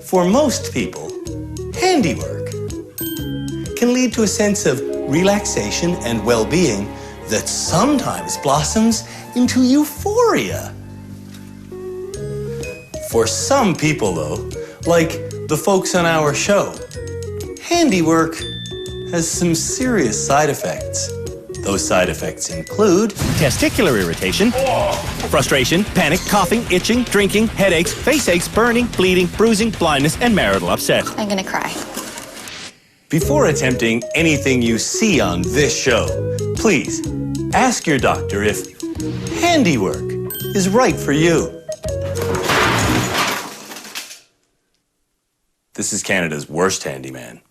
For most people, handiwork can lead to a sense of relaxation and well-being that sometimes blossoms into euphoria. For some people, though, like the folks on our show, handiwork has some serious side effects. Those side effects include testicular irritation, frustration, panic, coughing, itching, drinking, headaches, face aches, burning, bleeding, bruising, blindness, and marital upset. I'm gonna cry. Before attempting anything you see on this show, please ask your doctor if handiwork is right for you. This is Canada's worst handyman.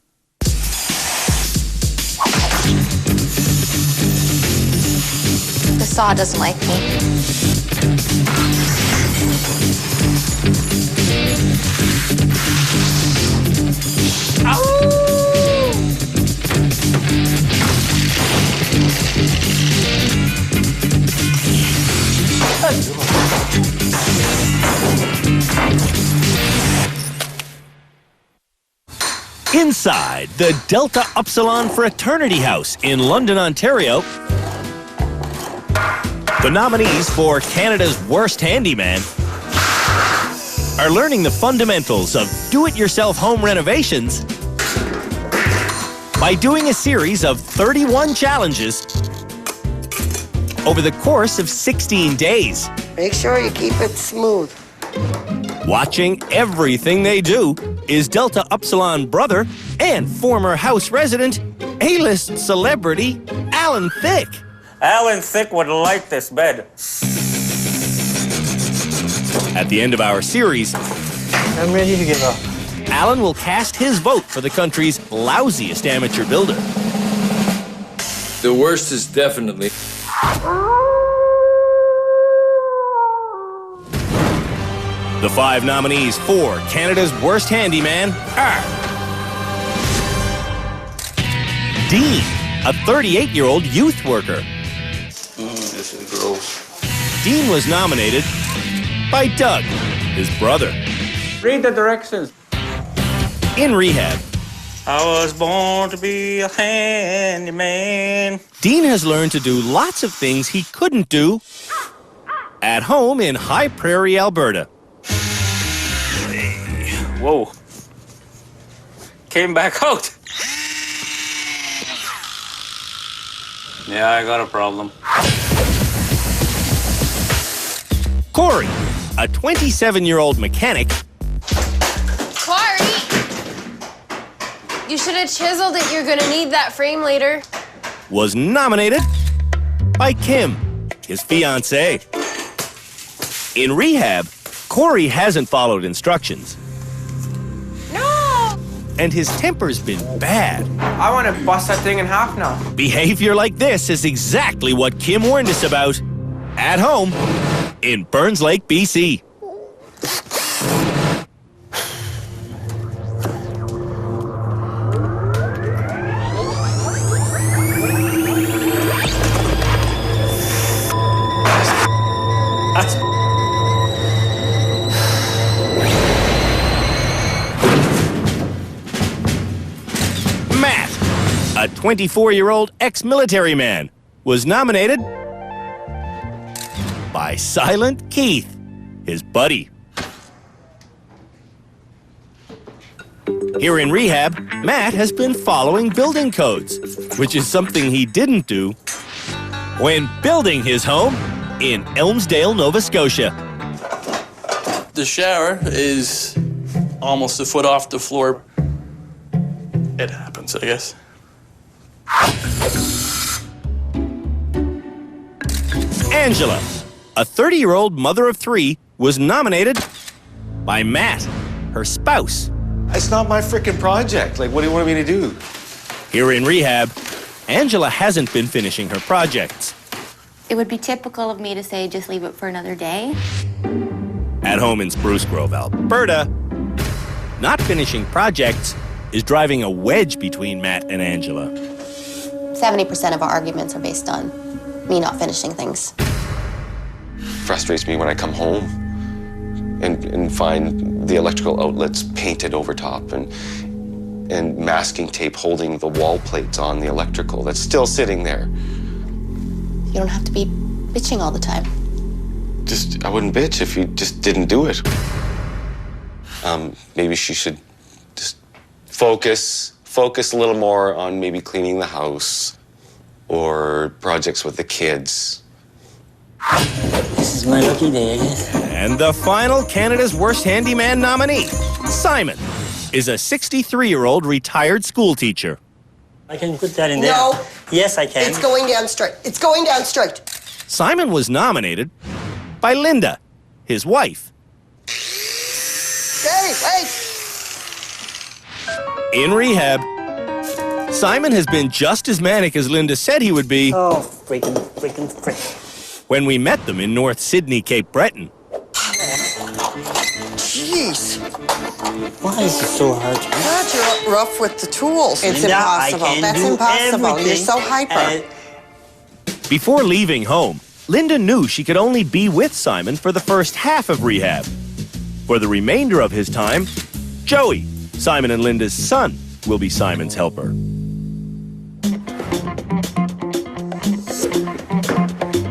The saw doesn't like me. Inside the Delta Upsilon Fraternity House in London, Ontario, the nominees for Canada's worst handyman are learning the fundamentals of do-it-yourself home renovations by doing a series of 31 challenges over the course of 16 days. Make sure you keep it smooth. Watching everything they do is Delta Upsilon brother and former house resident, A-list celebrity, Alan Thicke. Alan Thicke would like this bed. At the end of our series, I'm ready to give up. Alan will cast his vote for the country's lousiest amateur builder. The worst is definitely... The 5 nominees for Canada's worst handyman are Dean, a 38-year-old youth worker. This is gross. Dean was nominated by Doug, his brother. Read the directions. In rehab, I was born to be a handyman. Dean has learned to do lots of things he couldn't do at home in High Prairie, Alberta. Whoa. Came back out. Yeah, I got a problem. Corey, a 27-year-old mechanic. Corey! You should have chiseled it. You're gonna need that frame later. Was nominated by Kim, his fiancée. In rehab, Corey hasn't followed instructions. No! And his temper's been bad. I want to bust that thing in half now. Behavior like this is exactly what Kim warned us about at home in Burns Lake, BC. Matt, a 24-year-old ex-military man, was nominated by Silent Keith, his buddy. Here in rehab, Matt has been following building codes, which is something he didn't do when building his home in Elmsdale, Nova Scotia. The shower is almost a foot off the floor. It happens, I guess. Angela, a 30-year-old mother of 3, was nominated by Matt, her spouse. It's not my frickin' project. Like, what do you want me to do? Here in rehab, Angela hasn't been finishing her projects. It would be typical of me to say, just leave it for another day. At home in Spruce Grove, Alberta, not finishing projects is driving a wedge between Matt and Angela. 70% of our arguments are based on me not finishing things. Frustrates me when I come home and find the electrical outlets painted over top and masking tape holding the wall plates on the electrical that's still sitting there. You don't have to be bitching all the time. I wouldn't bitch if you just didn't do it. Maybe she should just focus a little more on maybe cleaning the house or projects with the kids. This is my lucky day, I guess. And the final Canada's Worst Handyman nominee, Simon, is a 63-year-old retired school teacher. I can put that in there. No. Yes, I can. It's going down straight. It's going down straight. Simon was nominated by Linda, his wife. Hey, wait. In rehab, Simon has been just as manic as Linda said he would be. Oh, freaking frick. When we met them in North Sydney, Cape Breton. Jeez. Why is it so hard to do? God, you're rough with the tools. It's Linda, impossible. I can That's do impossible. You're everything. so hyper. Before leaving home, Linda knew she could only be with Simon for the first half of rehab. For the remainder of his time, Joey, Simon and Linda's son, will be Simon's helper.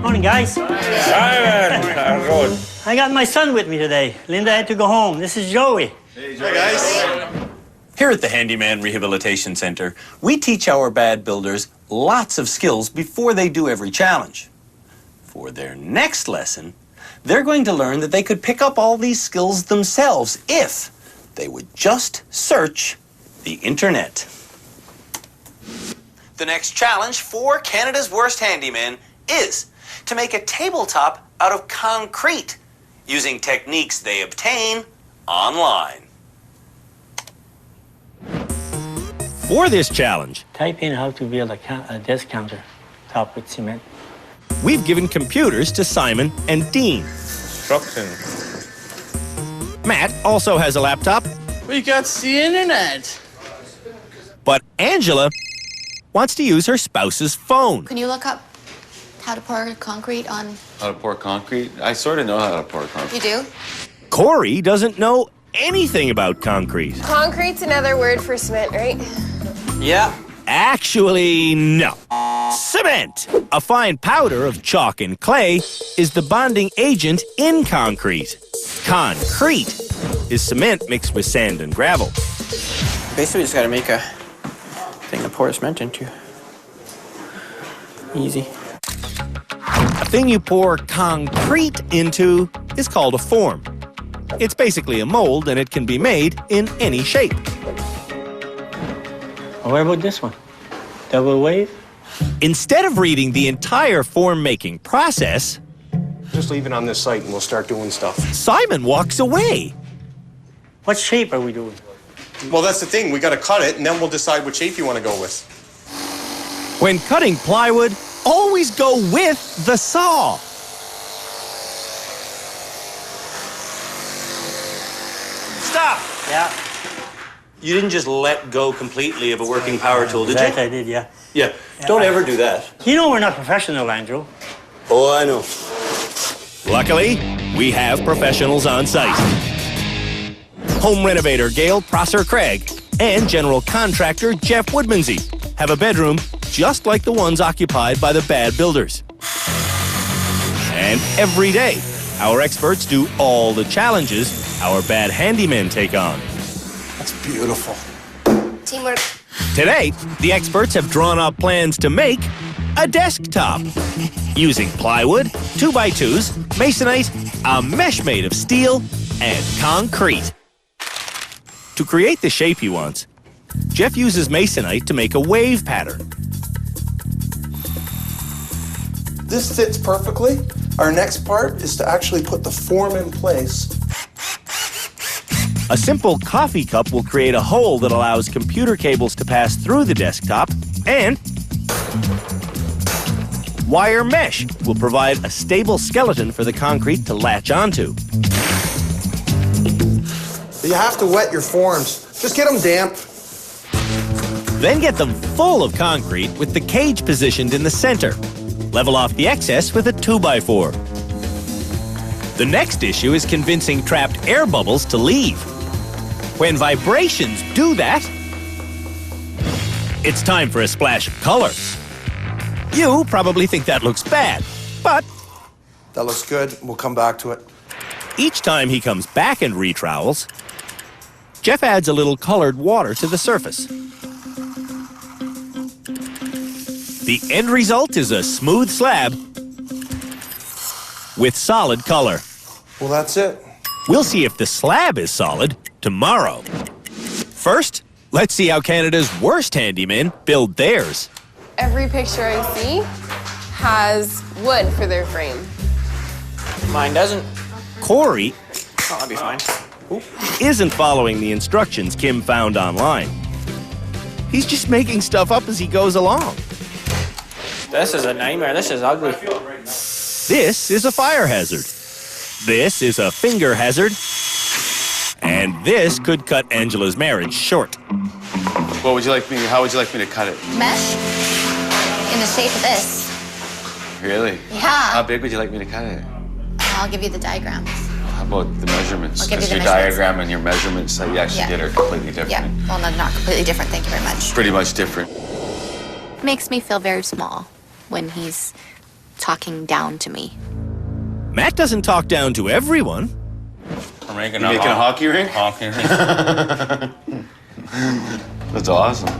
Morning, guys. Simon, how's it going? I got my son with me today. Linda had to go home. This is Joey. Hey, guys. Here at the Handyman Rehabilitation Center, we teach our bad builders lots of skills before they do every challenge. For their next lesson, they're going to learn that they could pick up all these skills themselves if they would just search the internet. The next challenge for Canada's Worst Handyman is to make a tabletop out of concrete using techniques they obtain online. For this challenge, Type in how to build a desk counter topped with cement. we've given computers to Simon and Dean. Instructions. Matt also has a laptop, We got the internet. but Angela wants to use her spouse's phone. Can you look up how to pour concrete on... How to pour concrete? I sort of know how to pour concrete. You do? Corey doesn't know anything about concrete. Concrete's another word for cement, right? Yeah. Actually, no. Cement, a fine powder of chalk and clay, is the bonding agent in concrete. Concrete is cement mixed with sand and gravel. Basically, just gotta make a thing to pour cement into. Easy. A thing you pour concrete into is called a form. It's basically a mold, and it can be made in any shape. What about this one? Double wave? Instead of reading the entire form-making process, just leave it on this site and we'll start doing stuff. Simon walks away. What shape are we doing? Well, that's the thing. We got to cut it, and then we'll decide what shape you want to go with. When cutting plywood, always go with the saw. Stop! Yeah. You didn't just let go completely of a working power tool, did That you? I did, yeah. Yeah. Don't ever do that. You know we're not professional, Andrew. Oh, I know. Luckily, we have professionals on site. Home renovator Gail Prosser-Craig and general contractor Jeff Woodmansey have a bedroom just like the ones occupied by the bad builders. And every day, our experts do all the challenges our bad handymen take on. That's beautiful. Teamwork. Today, the experts have drawn up plans to make a desktop using plywood, 2x2s, masonite, a mesh made of steel, and concrete. To create the shape he wants, Jeff uses masonite to make a wave pattern. This fits perfectly. Our next part is to actually put the form in place. A simple coffee cup will create a hole that allows computer cables to pass through the desktop, and wire mesh will provide a stable skeleton for the concrete to latch onto. You have to wet your forms. Just get them damp. Then get them full of concrete with the cage positioned in the center. Level off the excess with a 2x4. The next issue is convincing trapped air bubbles to leave. When vibrations do that, it's time for a splash of color. You probably think that looks bad, but That looks good. We'll come back to it. each time he comes back and retrowels, Jeff adds a little colored water to the surface. The end result is a smooth slab with solid color. Well, that's it. We'll see if the slab is solid tomorrow. First, let's see how Canada's worst handymen build theirs. Every picture I see has wood for their frame. Mine doesn't. Corey Oh, that'll be fine. isn't following the instructions Kim found online. He's just making stuff up as he goes along. This is a nightmare. This is ugly. This is a fire hazard. This is a finger hazard. And this could cut Angela's marriage short. What would you like me? How would you like me to cut it? Mesh in the shape of this. Really? Yeah. How big would you like me to cut it? I'll give you the diagrams. How about the measurements? I'll give you Because the your measurements. diagram and your measurements that you actually Yeah. did are completely different. Yeah, well, no, not completely different. Thank you very much. Pretty much different. Makes me feel very small when he's talking down to me. Matt doesn't talk down to everyone. We're making You making a hockey rink? Hockey rink. That's awesome.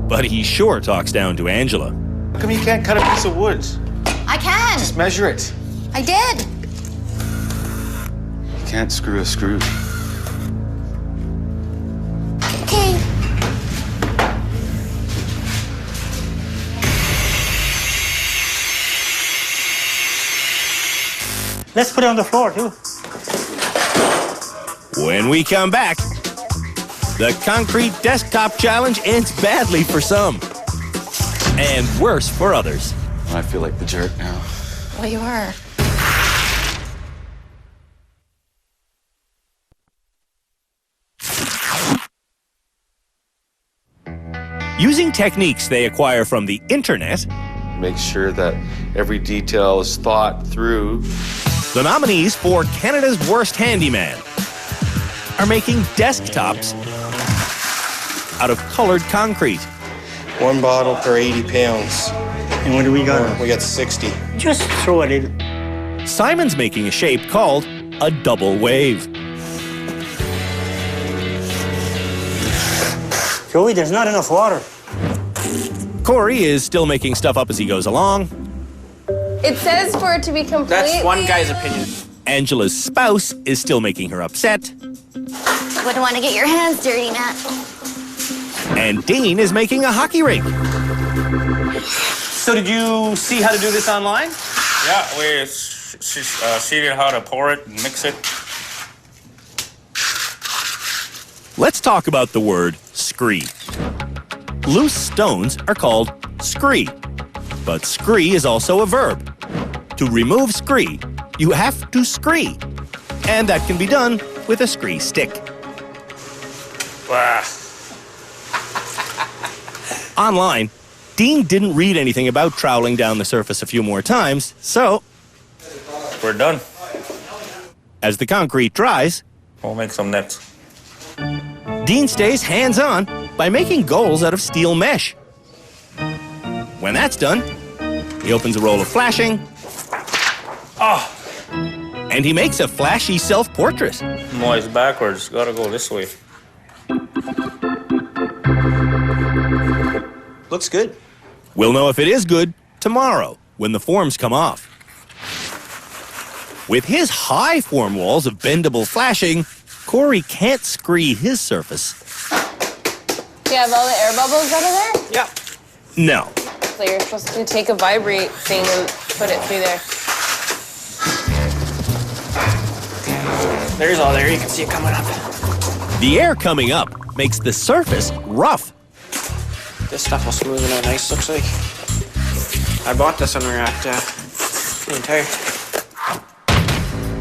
But he sure talks down to Angela. How come you can't cut a piece of wood? I can. Just measure it. I did. You can't screw a screw. Okay. Let's put it on the floor, too. When we come back, the concrete desktop challenge ends badly for some. And worse for others. I feel like the jerk now. Well, you are. Using techniques they acquire from the internet, Make sure that every detail is thought through. the nominees for Canada's Worst Handyman are making desktops out of colored concrete. 1 bottle per 80 pounds. And what do we got? We got 60. Just throw it in. Simon's making a shape called a double wave. Joey, there's not enough water. Corey is still making stuff up as he goes along. It says for it to be completely... That's one guy's opinion. Angela's spouse is still making her upset. Wouldn't want to get your hands dirty, Matt. And Dean is making a hockey rink. So did you see how to do this online? Yeah, we see how to pour it and mix it. Let's talk about the word scree. Loose stones are called scree, but scree is also a verb. To remove scree, you have to scree, and that can be done with a scree stick. Wow. Online, Dean didn't read anything about troweling down the surface a few more times, so We're done. as the concrete dries, We'll make some nets. Dean stays hands-on by making goals out of steel mesh. When that's done, he opens a roll of flashing, and he makes a flashy self-portrait. No, it's backwards. Gotta go this way. Looks good. We'll know if it is good tomorrow when the forms come off. With his high form walls of bendable flashing, Corey can't scree his surface. Do you have all the air bubbles out of there? Yeah. No. So you're supposed to take a vibrate thing and put it through there. There's all there. You can see it coming up. The air coming up makes the surface rough. This stuff will smoothen out nice, looks like. I bought this when we were at the entire.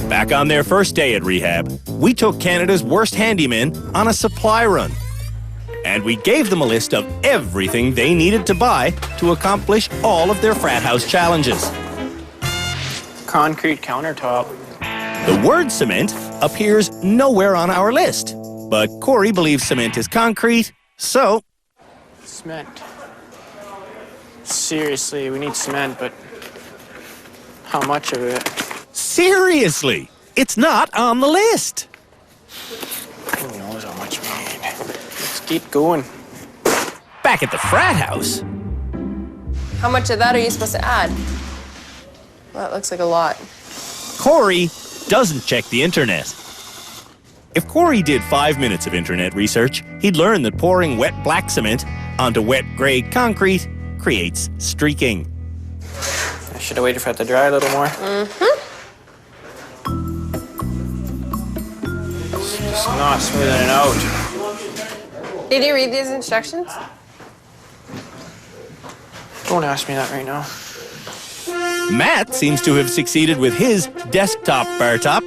Back on their first day at rehab, we took Canada's Worst Handymen on a supply run. And we gave them a list of everything they needed to buy to accomplish all of their frat house challenges. Concrete countertop. The word cement appears nowhere on our list. But Corey believes cement is concrete, so... Cement. Seriously, we need cement, but how much of it? Seriously, it's not on the list. Who knows how much we need? Let's keep going. Back at the frat house, How much of that are you supposed to add? Well, that looks like a lot. Corey doesn't check the internet. If Corey did 5 minutes of internet research, he'd learn that pouring wet black cement onto wet gray concrete creates streaking. I should have waited for it to dry a little more. It's just not smoothing it out. Did you read these instructions? Don't ask me that right now. Matt seems to have succeeded with his desktop bar top.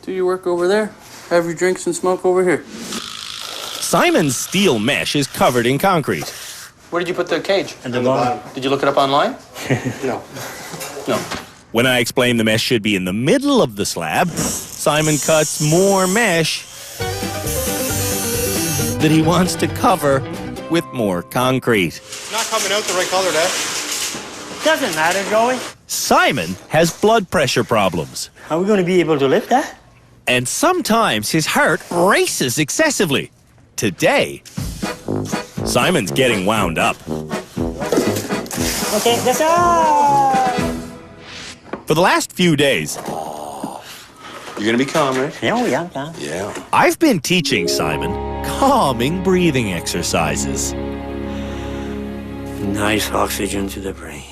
Do your work over there. Have your drinks and smoke over here. Simon's steel mesh is covered in concrete. Where did you put the cage? At the bottom. Did you look it up online? No. No. When I explain the mesh should be in the middle of the slab, Simon cuts more mesh that he wants to cover with more concrete. It's not coming out the right color, Dad. Doesn't matter, Joey. Simon has blood pressure problems. Are we going to be able to lift that? And sometimes his heart races excessively. Today, Simon's getting wound up. Okay, that's all. For the last few days, You're gonna be calm, right? Yeah, yeah, yeah. Yeah. I've been teaching Simon calming breathing exercises. Nice oxygen to the brain.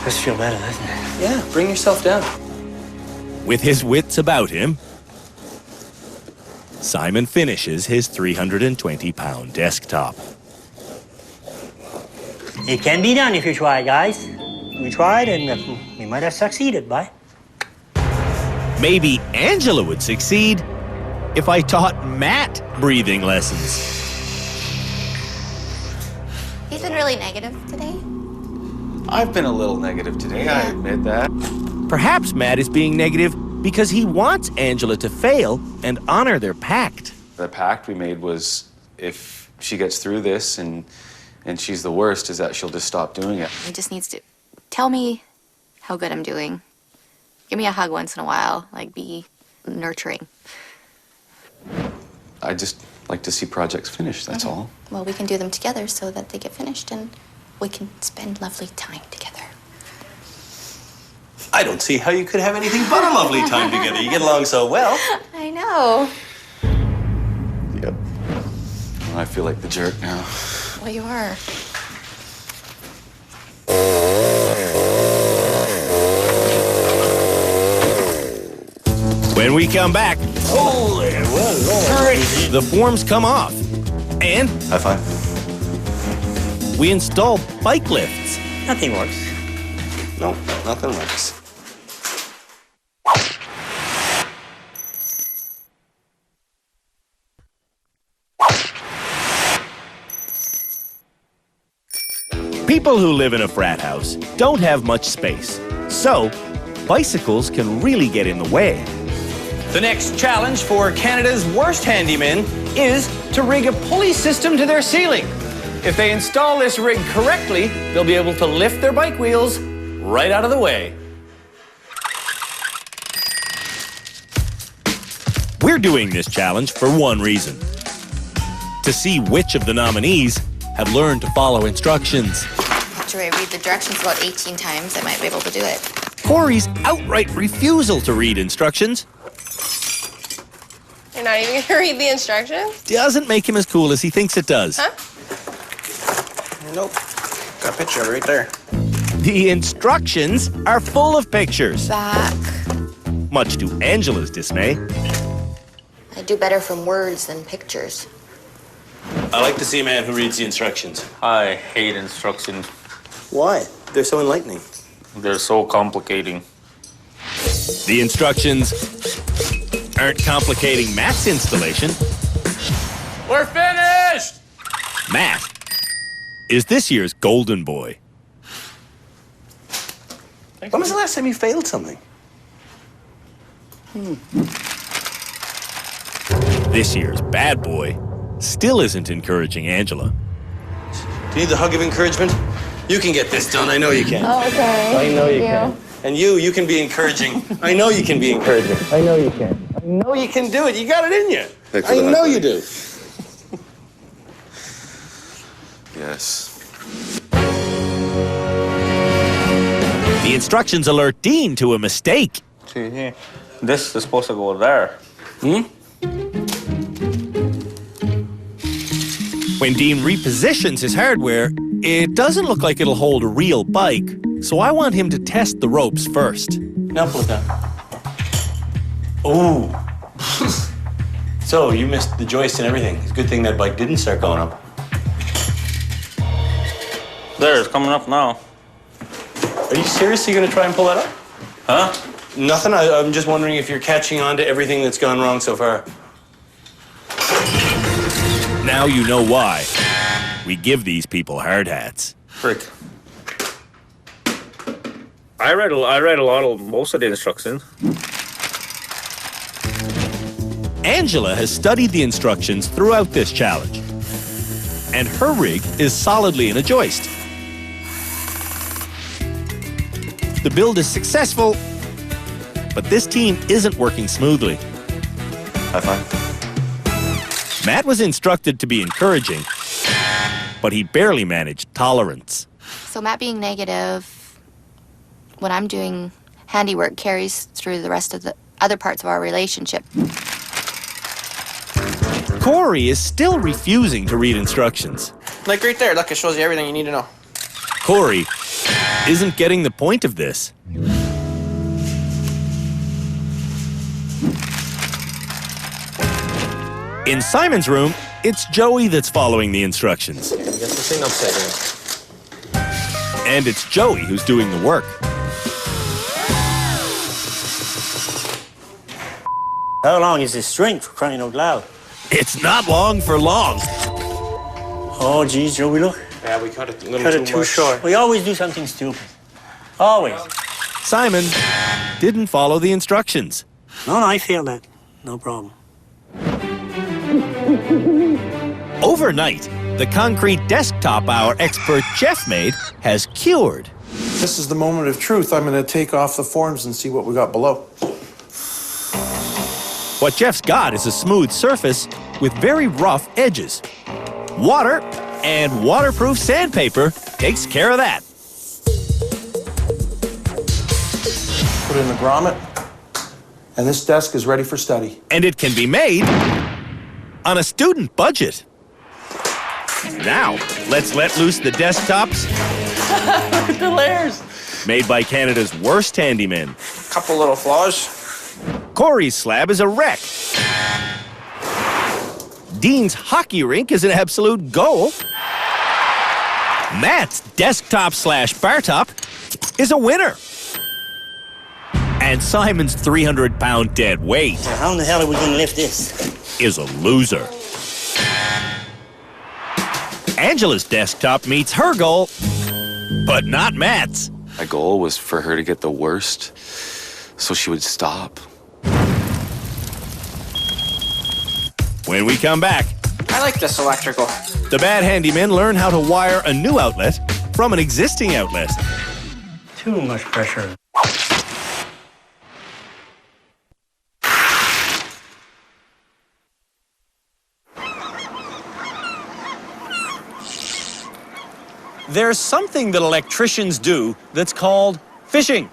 Does feel better, doesn't it? Yeah, bring yourself down. With his wits about him, Simon finishes his 320-pound desktop. It can be done if you try, guys. We tried and we might have succeeded, bye. Maybe Angela would succeed if I taught Matt breathing lessons. He's been really negative today. I've been a little negative today, I admit that. Perhaps Matt is being negative because he wants Angela to fail and honor their pact. The pact we made was if she gets through this and she's the worst, is that she'll just stop doing it. He just needs to tell me how good I'm doing. Give me a hug once in a while, like be nurturing. I just like to see projects finished, that's all. Well, we can do them together so that they get finished and we can spend lovely time together. I don't see how you could have anything but a lovely time together. You get along so well. I know. Yep. Well, I feel like the jerk now. Well, you are. When we come back, the forms come off, and High five. we install bike lifts. Nothing works. No, nothing works. People who live in a frat house don't have much space, so bicycles can really get in the way. The next challenge for Canada's worst handymen is to rig a pulley system to their ceiling. If they install this rig correctly, they'll be able to lift their bike wheels right out of the way. We're doing this challenge for one reason: to see which of the nominees have learned to follow instructions. After I read the directions about 18 times, I might be able to do it. Corey's outright refusal to read instructions You're not even gonna read the instructions? doesn't make him as cool as he thinks it does. Huh? Nope. Got a picture of it right there. The instructions are full of pictures, Back. much to Angela's dismay. I do better from words than pictures. I like to see a man who reads the instructions. I hate instructions. Why? They're so enlightening. They're so complicating. The instructions aren't complicating Matt's installation. We're finished! Matt is this year's golden boy. When was the last time you failed something? This year's bad boy still isn't encouraging Angela. Do you need the hug of encouragement? You can get this done. I know you can. Oh, okay. I know you can. And you can be encouraging. I know you can be encouraging. I know you can. I know you can do it. You got it in you. Thanks for I the know hug. you do. Yes. The instructions alert Dean to a mistake. See here. This is supposed to go there. When Dean repositions his hardware, it doesn't look like it'll hold a real bike, so I want him to test the ropes first. Now pull it down. Ooh. So, you missed the joist and everything. It's a good thing that bike didn't start going up. There, it's coming up now. Are you seriously going to try and pull that up? Huh? Nothing. I'm just wondering if you're catching on to everything that's gone wrong so far. Now you know why we give these people hard hats. Frick. I read most of the instructions. Angela has studied the instructions throughout this challenge, and her rig is solidly in a joist. The build is successful, but this team isn't working smoothly. High five. Matt was instructed to be encouraging, but he barely managed tolerance. So Matt being negative when I'm doing handiwork carries through the rest of the other parts of our relationship. Corey is still refusing to read instructions. Like right there, look, it shows you everything you need to know. Corey isn't getting the point of this. In Simon's room, it's Joey that's following the instructions. Get this thing upside down. And it's Joey who's doing the work. How long is this string, for crying out loud? It's not long for long. Oh, geez, Joey, look. Yeah, we cut it a little Cut it too much. short. We always do something stupid. Always. Simon didn't follow the instructions. No, I feel that. No problem. Overnight, the concrete desktop our expert Jeff made has cured. This is the moment of truth. I'm going to take off the forms and see what we got below. What Jeff's got is a smooth surface with very rough edges. Water and waterproof sandpaper takes care of that. Put in the grommet, and this desk is ready for study. And it can be made on a student budget. Now, let's let loose the desktops. Look at the layers. Made by Canada's worst handymen. Couple little flaws. Corey's slab is a wreck. Dean's hockey rink is an absolute goal. Matt's desktop/bar top is a winner. And Simon's 300-pound dead weight Now, how in the hell are we going to lift this? is a loser. Angela's desktop meets her goal, but not Matt's. My goal was for her to get the worst, so she would stop. When we come back, I like this electrical. the bad handymen learn how to wire a new outlet from an existing outlet. Too much pressure. There's something that electricians do that's called fishing.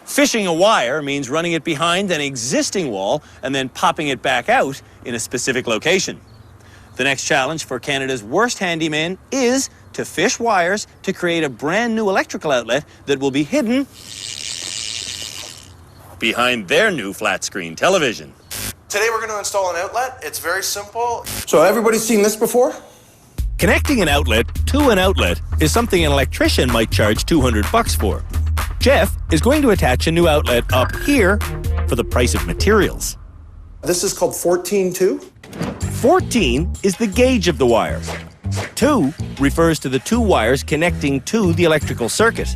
Fishing a wire means running it behind an existing wall and then popping it back out in a specific location. The next challenge for Canada's worst handyman is to fish wires to create a brand new electrical outlet that will be hidden behind their new flat screen television. Today we're going to install an outlet. It's very simple. So everybody's seen this before? Connecting an outlet to an outlet is something an electrician might charge $200 for. Jeff is going to attach a new outlet up here for the price of materials. This is called 14-2. 14 is the gauge of the wire. 2 refers to the 2 wires connecting to the electrical circuit.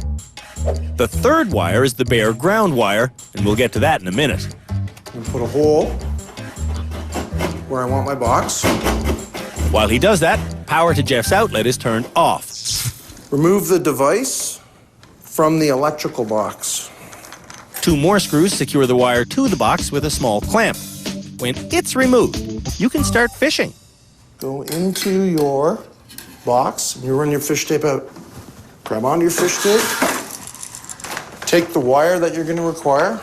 The third wire is the bare ground wire, and we'll get to that in a minute. I'm gonna put a hole where I want my box. While he does that, power to Jeff's outlet is turned off. Remove the device from the electrical box. 2 more screws secure the wire to the box with a small clamp. When it's removed, you can start fishing. Go into your box, and you run your fish tape out. Grab onto your fish tape. Take the wire that you're going to require.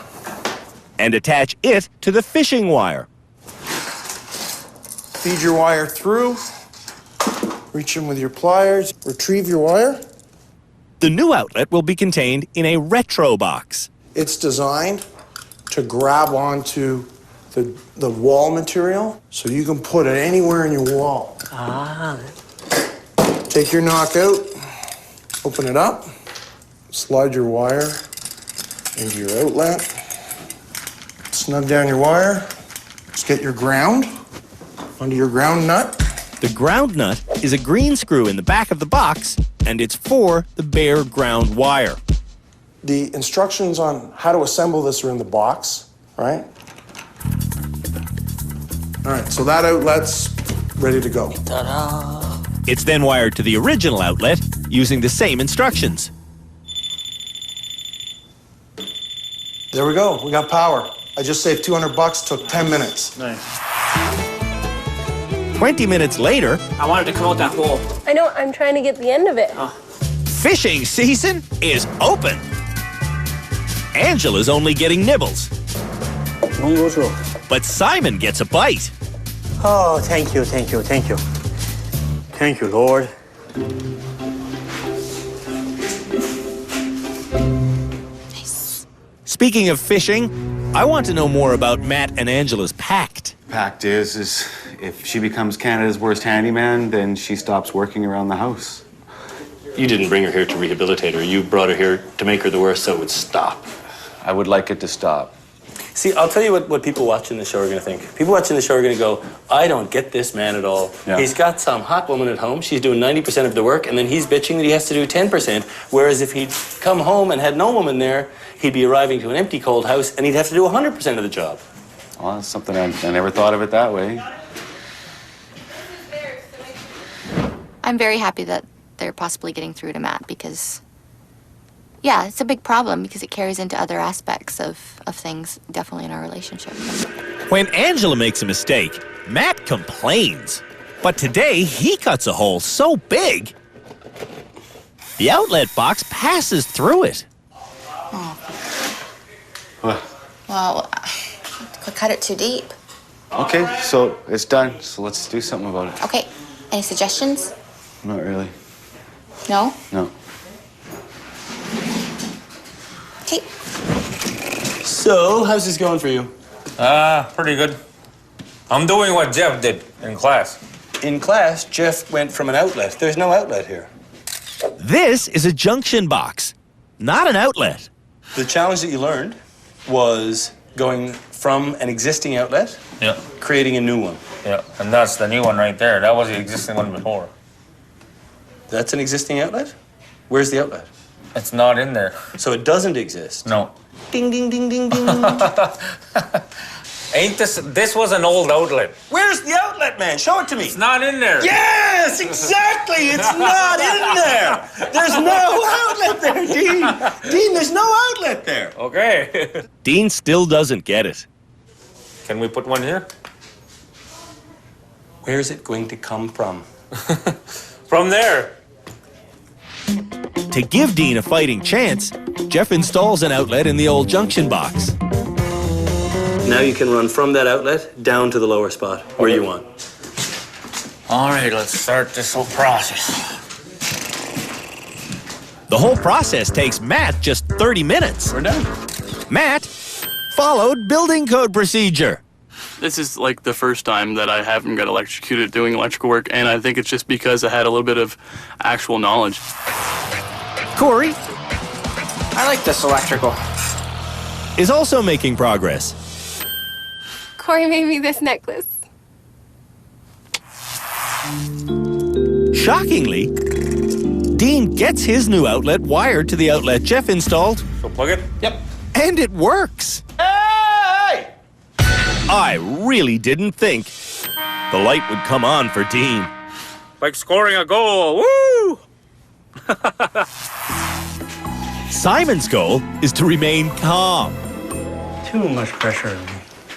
And attach it to the fishing wire. Feed your wire through. Reach in with your pliers. Retrieve your wire. The new outlet will be contained in a retro box. It's designed to grab onto the wall material, so you can put it anywhere in your wall. Take your knockout, open it up, slide your wire into your outlet, snug down your wire, just get your ground onto your ground nut. The ground nut is a green screw in the back of the box, and it's for the bare ground wire. The instructions on how to assemble this are in the box, right? All right, so that outlet's ready to go. Ta-da! It's then wired to the original outlet using the same instructions. There we go, we got power. I just saved $200, took 10 minutes. Nice. 20 minutes later... I wanted to come out that hole. I know, I'm trying to get the end of it. Fishing season is open. Angela's only getting nibbles. Don't go through. But Simon gets a bite. Oh, thank you, thank you, thank you. Thank you, Lord. Nice. Speaking of fishing, I want to know more about Matt and Angela's pact. Pact is if she becomes Canada's worst handyman, then she stops working around the house. You didn't bring her here to rehabilitate her. You brought her here to make her the worst so it would stop. I would like it to stop. See, I'll tell you what people watching the show are going to think. People watching the show are going to go, I don't get this man at all. Yeah. He's got some hot woman at home. She's doing 90% of the work, and then he's bitching that he has to do 10%. Whereas if he'd come home and had no woman there, he'd be arriving to an empty, cold house, and he'd have to do 100% of the job. Well, that's something I never thought of it that way. I'm very happy that they're possibly getting through to Matt because, yeah, it's a big problem because it carries into other aspects of things, definitely in our relationship. When Angela makes a mistake, Matt complains. But today, he cuts a hole so big, the outlet box passes through it. Oh. What? Well, cut it too deep. Okay, so it's done, so let's do something about it. Okay, any suggestions? Not really. No? No. Okay. So, how's this going for you? Pretty good. I'm doing what Jeff did in class. In class, Jeff went from an outlet. There's no outlet here. This is a junction box, not an outlet. The challenge that you learned was going from an existing outlet, Yeah. creating a new one. Yeah, and that's the new one right there. That was the existing one before. That's an existing outlet? Where's the outlet? It's not in there. So it doesn't exist? No. Ding, ding, ding, ding, ding. Ain't this was an old outlet. Where's the outlet, man? Show it to me. It's not in there. Yes, exactly. It's not in there. There's no outlet there, Dean. Dean, there's no outlet there. Okay. Dean still doesn't get it. Can we put one here? Where's it going to come from? From there. To give Dean a fighting chance, Jeff installs an outlet in the old junction box. Now you can run from that outlet down to the lower spot where you want. All right, let's start this whole process. The whole process takes Matt just 30 minutes. We're done. Matt followed building code procedure. This is like the first time that I haven't got electrocuted doing electrical work, and I think it's just because I had a little bit of actual knowledge. Corey I like this electrical. is also making progress. Corey made me this necklace. Shockingly, Dean gets his new outlet wired to the outlet Jeff installed. So plug it? Yep. And it works. Hey! I really didn't think the light would come on for Dean. Like scoring a goal. Woo! Simon's goal is to remain calm. Too much pressure.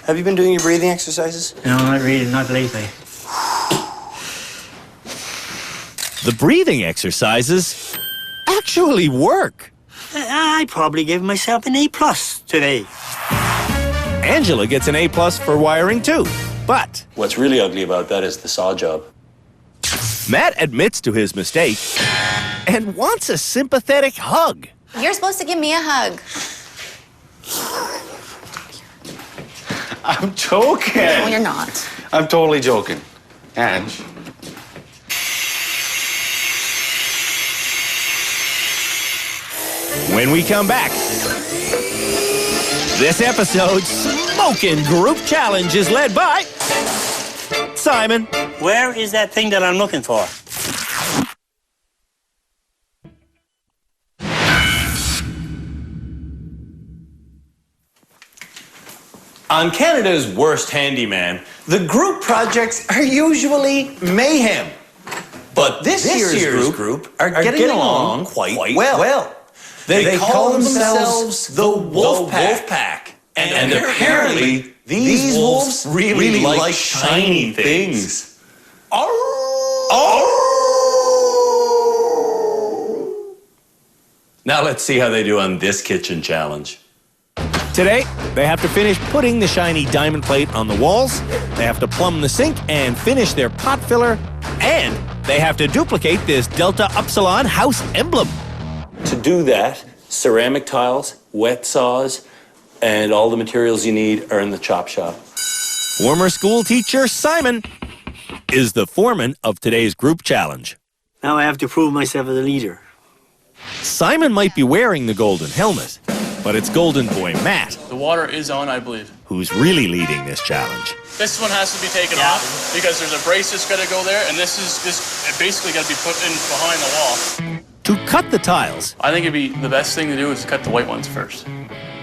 Have you been doing your breathing exercises? No, not really, not lately. The breathing exercises actually work. I probably gave myself an A+ today. Angela gets an A+ for wiring too, but What's really ugly about that is the saw job. Matt admits to his mistake and wants a sympathetic hug. You're supposed to give me a hug. I'm joking. No, you're not. I'm totally joking. Ange. When we come back, this episode's Smokin' Group Challenge is led by Simon. Where is that thing that I'm looking for? On Canada's Worst Handyman, the group projects are usually mayhem. But this year's group are getting along quite well. They call themselves the Wolf Pack. And apparently, these wolves really like shiny things. Now let's see how they do on this kitchen challenge. Today, they have to finish putting the shiny diamond plate on the walls, they have to plumb the sink and finish their pot filler, and they have to duplicate this Delta Upsilon house emblem. To do that, ceramic tiles, wet saws, and all the materials you need are in the chop shop. Former school teacher Simon is the foreman of today's group challenge. Now I have to prove myself as a leader. Simon might be wearing the golden helmet, but it's golden boy Matt The water is on, I believe. who's really leading this challenge. This one has to be taken off because there's a brace that's got to go there, and this basically got to be put in behind the wall. To cut the tiles, I think the best thing to do is to cut the white ones first.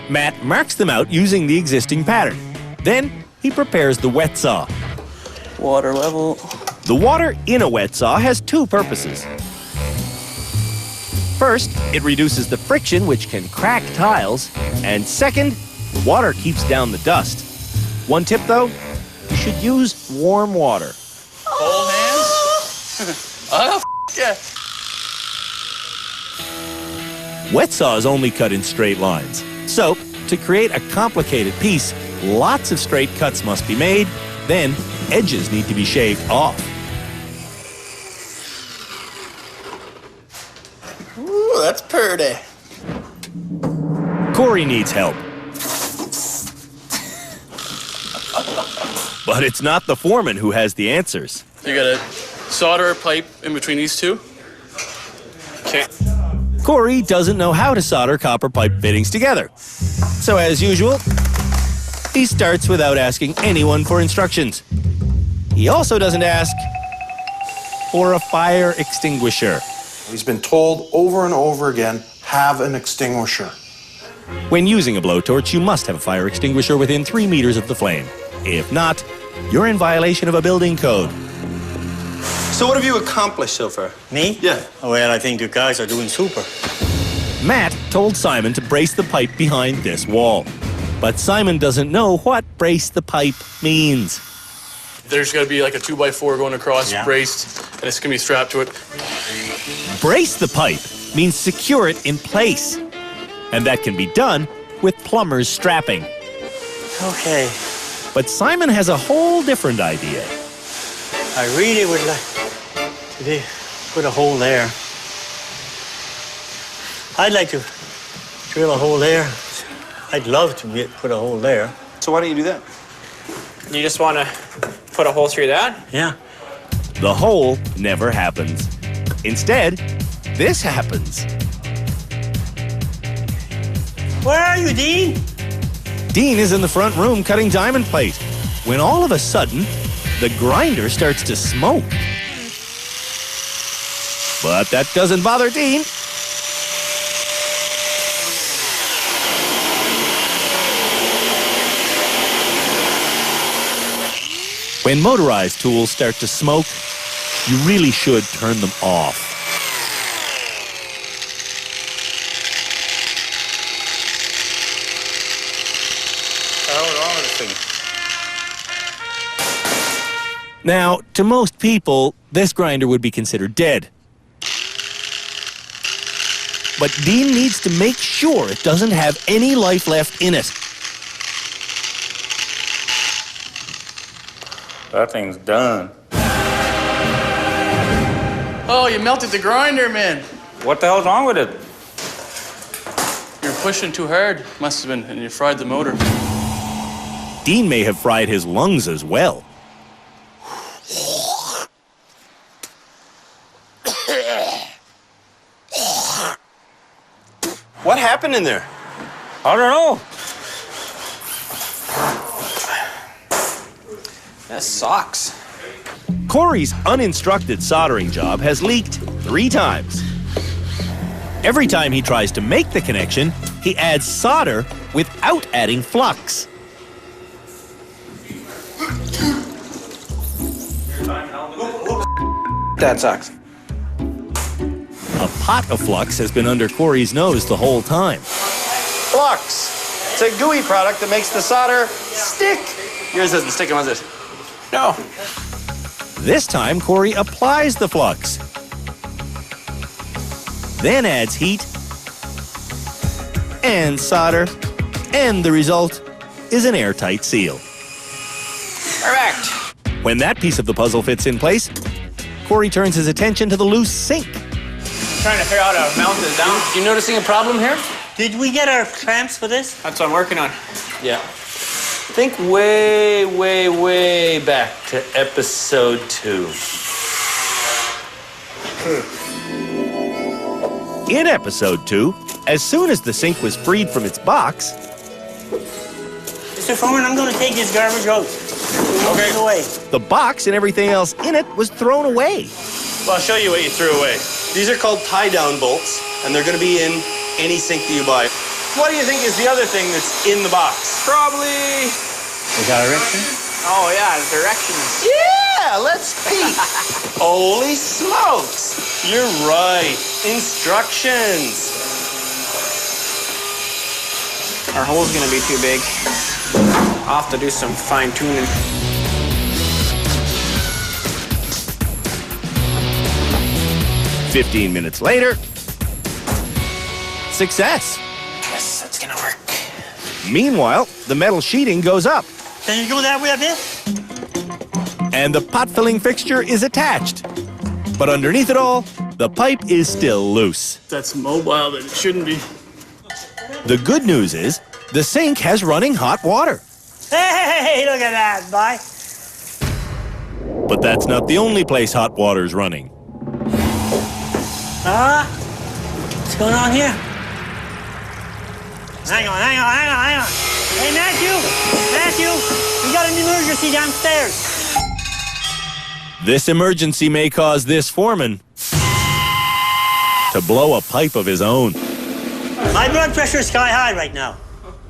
Matt marks them out using the existing pattern. Then he prepares the wet saw. Water level. The water in a wet saw has two purposes. First, it reduces the friction which can crack tiles, and second, the water keeps down the dust. One tip though, you should use warm water. Cold hands? Oh, yeah. Wet saws only cut in straight lines. So, to create a complicated piece, lots of straight cuts must be made, then edges need to be shaved off. Ooh, that's pretty. Corey needs help. But it's not the foreman who has the answers. You got to solder a pipe in between these two. Okay. Corey doesn't know how to solder copper pipe fittings together. So as usual, he starts without asking anyone for instructions. He also doesn't ask for a fire extinguisher. He's been told over and over again, have an extinguisher. When using a blowtorch, you must have a fire extinguisher within 3 meters of the flame. If not, you're in violation of a building code. So what have you accomplished so far? Me? Yeah. Well, I think you guys are doing super. Matt told Simon to brace the pipe behind this wall. But Simon doesn't know what brace the pipe means. There's got to be like a 2x4 going across, braced, and it's going to be strapped to it. Brace the pipe means secure it in place. And that can be done with plumber's strapping. Okay. But Simon has a whole different idea. I really would like to put a hole there. I'd like to drill a hole there. I'd love to put a hole there. So why don't you do that? You just want to put a hole through that? Yeah. The hole never happens. Instead, this happens. Where are you, Dean? Dean is in the front room cutting diamond plate when all of a sudden, the grinder starts to smoke. But that doesn't bother Dean. When motorized tools start to smoke, you really should turn them off. Now, to most people, this grinder would be considered dead. But Dean needs to make sure it doesn't have any life left in it. That thing's done. Oh, you melted the grinder, man. What the hell's wrong with it? You're pushing too hard, must have been, and you fried the motor. Dean may have fried his lungs as well. What happened in there? I don't know. That sucks. Corey's uninstructed soldering job has leaked 3 times. Every time he tries to make the connection, he adds solder without adding flux. That sucks. A pot of flux has been under Corey's nose the whole time. Flux. It's a gooey product that makes the solder stick. Yours doesn't stick, does it? No. This time, Corey applies the flux, then adds heat and solder, and the result is an airtight seal. Correct. When that piece of the puzzle fits in place, Corey turns his attention to the loose sink. Trying to figure out how to mount this down. You noticing a problem here? Did we get our clamps for this? That's what I'm working on. Yeah. Think way, way, way back to episode 2. In episode 2, as soon as the sink was freed from its box, Mr. Foreman, I'm going to take this garbage out. Okay. Away. the box and everything else in it was thrown away. Well, I'll show you what you threw away. These are called tie-down bolts, and they're going to be in any sink that you buy. What do you think is the other thing that's in the box? Probably... We got directions? Oh, yeah, directions. Yeah, let's peek. Holy smokes. You're right. Instructions. Our hole's gonna be too big. I'll have to do some fine-tuning. "15 minutes later, success. Yes, that's gonna work. Meanwhile, the metal sheeting goes up, Can you go that way a bit? and the pot-filling fixture is attached. But underneath it all, the pipe is still loose. That's mobile, but it shouldn't be. The good news is, the sink has running hot water. Hey, look at that, boy. But that's not the only place hot water's running. What's going on here? Hang on. Hey, Matthew, we got an emergency downstairs. This emergency may cause this foreman to blow a pipe of his own. My blood pressure is sky high right now.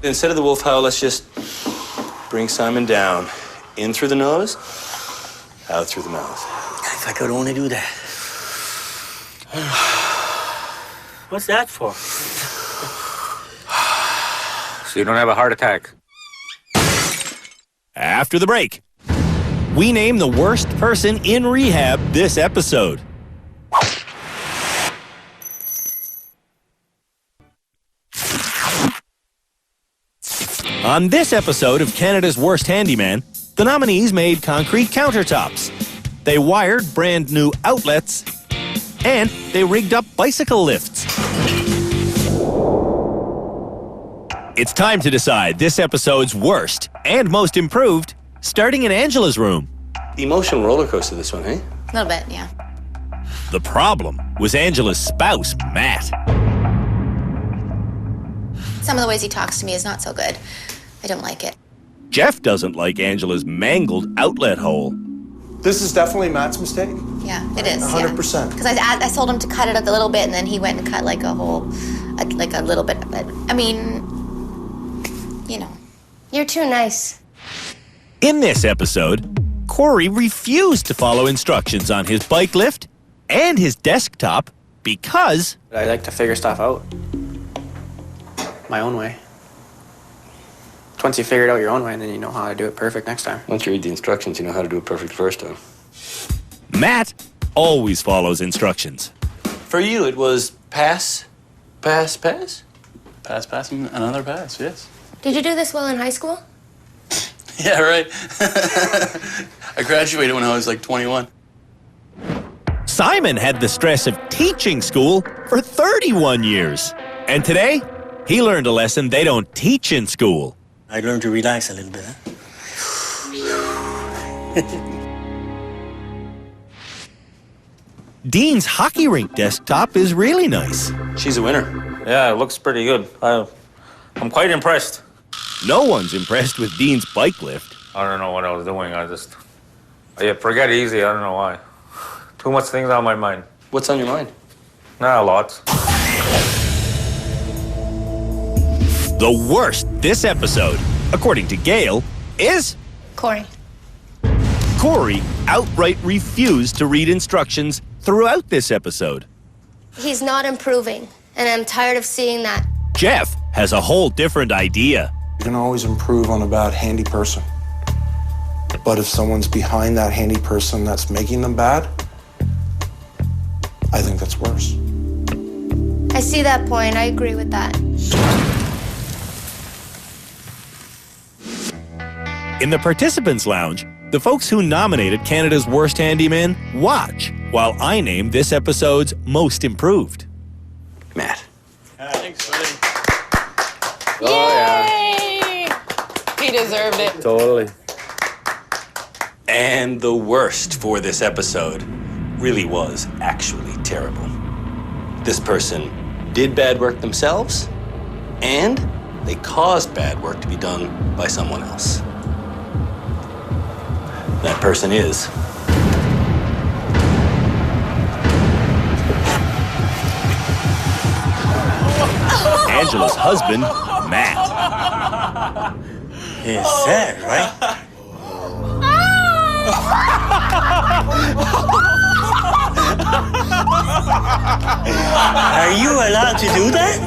Instead of the wolf howl, let's just bring Simon down. In through the nose, out through the mouth. If I could only do that. What's that for? So you don't have a heart attack. After the break, we name the worst person in rehab this episode. On this episode of Canada's Worst Handyman, the nominees made concrete countertops. They wired brand new outlets, and they rigged up bicycle lifts. It's time to decide this episode's worst and most improved, starting in Angela's room. Emotional roller coaster, this one, eh? A little bit, yeah. The problem was Angela's spouse, Matt. Some of the ways he talks to me is not so good. I don't like it. Jeff doesn't like Angela's mangled outlet hole. This is definitely Matt's mistake. Yeah, it is. 100%. Because I told him to cut it up a little bit, and then he went and cut like a little bit of it. I mean, you know. You're too nice. In this episode, Corey refused to follow instructions on his bike lift and his desktop because I like to figure stuff out my own way. Once you figure it out your own way, then you know how to do it perfect next time. Once you read the instructions, you know how to do it perfect first time. Matt always follows instructions. For you, it was pass, pass, pass? Pass, pass, and another pass, yes. Did you do this well in high school? Yeah, right. I graduated when I was like 21. Simon had the stress of teaching school for 31 years. And today, he learned a lesson they don't teach in school. I learned to relax a little bit. Dean's hockey rink desktop is really nice. She's a winner. Yeah, it looks pretty good. I'm quite impressed. No one's impressed with Dean's bike lift. I don't know what I was doing. I forget easy. I don't know why. Too much things on my mind. What's on your mind? Nah, lots. The worst this episode, according to Gail, is Corey. Corey outright refused to read instructions throughout this episode. He's not improving, and I'm tired of seeing that. Jeff has a whole different idea. You can always improve on a bad handy person. But if someone's behind that handy person that's making them bad, I think that's worse. I see that point. I agree with that. In the participants' lounge, the folks who nominated Canada's Worst Handyman watch while I name this episode's Most Improved. Matt. Thanks, buddy. Oh, yeah. He deserved it. Totally. And the worst for this episode really was actually terrible. This person did bad work themselves, and they caused bad work to be done by someone else. That person is Angela's husband, Matt. It's sad, right? Are you allowed to do that?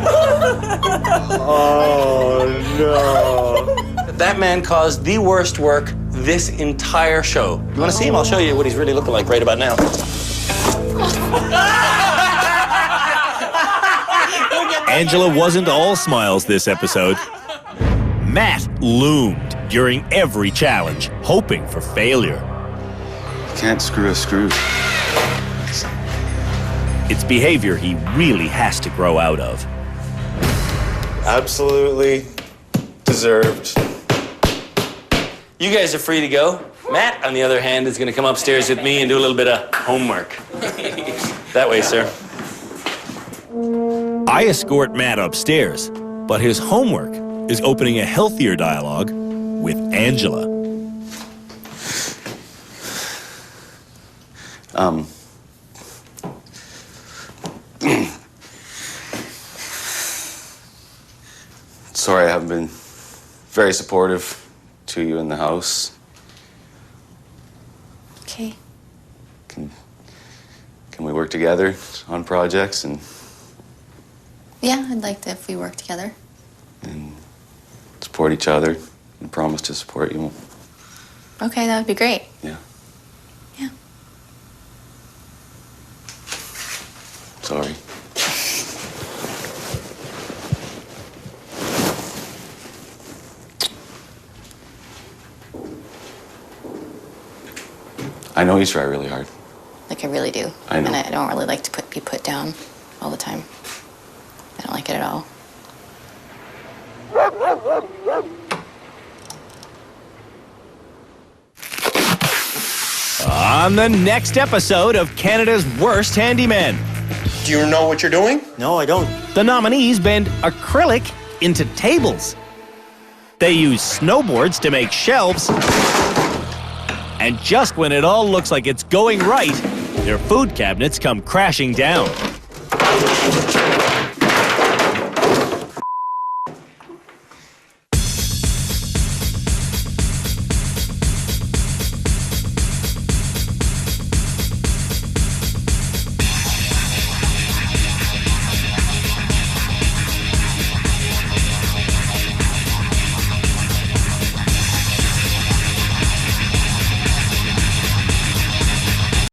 Oh, no. That man caused the worst work this entire show. You want to see him? I'll show you what he's really looking like right about now. Angela wasn't all smiles this episode. Matt loomed during every challenge, hoping for failure. You can't screw a screw. It's behavior he really has to grow out of. Absolutely deserved. You guys are free to go. Matt, on the other hand, is going to come upstairs with me and do a little bit of homework. That way, sir. I escort Matt upstairs, but his homework is opening a healthier dialogue with Angela. Sorry I haven't been very supportive to you in the house. Okay. Can we work together on projects and Yeah, I'd like to if we work together. support each other and promise to support you? Okay, that would be great. Yeah. Yeah. Sorry. I know you try really hard. Like I really do. I know. And I don't really like to be put down all the time. I don't like it at all. On the next episode of Canada's Worst Handyman. Do you know what you're doing? No, I don't. The nominees bend acrylic into tables. They use snowboards to make shelves And just when it all looks like it's going right, their food cabinets come crashing down.